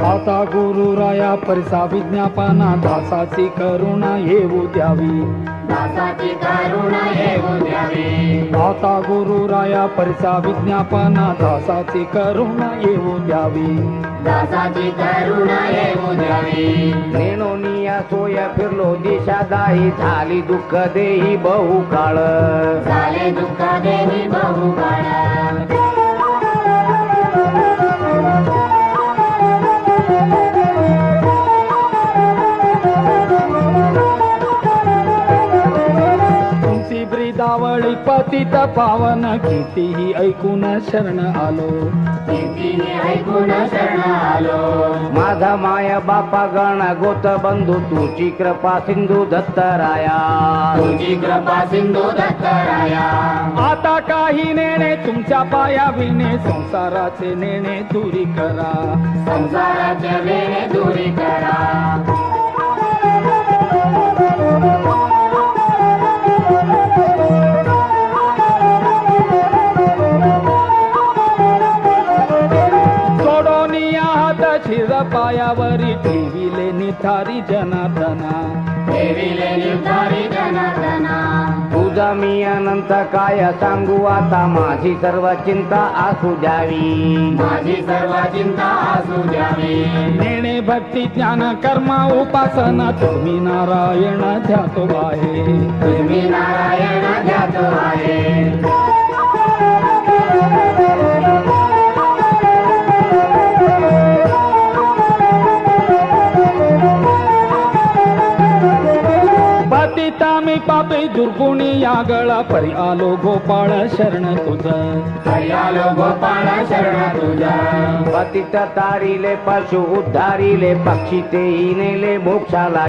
आता गुरुराया परिसा विज्ञापना दासाची करुणा येऊ द्यावी, दासाची करुणा येऊ द्यावी। आता गुरुराया परिसा विज्ञापना दासाची करुणा येऊ द्यावी, दासाची करुणा येऊ द्यावी। नेनोनिया सोया फिरलो दिशादाही झाली दुःख देही बहु काळ, झाले दुःख देही बहु काळ। तुमची ब्रिदावळी पतित पावन कितीही ऐकून शरण आलो, कीर्तीने ऐकून शरण आलो। माझा माया बापा गण गोत बंधू तुझी कृपा सिंधू दत्तराया, तुझी कृपा सिंधू दत्तराया। आता काही नेणे तुमच्या पाया विणे संसाराचे नेणे दुरी करा, संसाराच्या वेणे दुरी करा। सोडोनिया हात शिर पायावरी ठेविले निथारी जनार्दना, ठेविले निर्धारी जनार्दना। तुझा मी अनंत काय सांगू आता माझी सर्व चिंता असू द्यावी, माझी सर्व चिंता असू द्यावी। नेणे भक्ती ज्ञान कर्म उपासना तुम्ही नारायण ध्यातो आहे, तुम्ही नारायण ध्यातो आहे। पतिता मी पापी दुर्गुणी यागळा परी आलो गोपाळ शरण तुझं, हरियालो गोपाळ शरण तुझा। पतित तारिले पशु उद्धारिले पक्षी तेही नेले मोक्षाला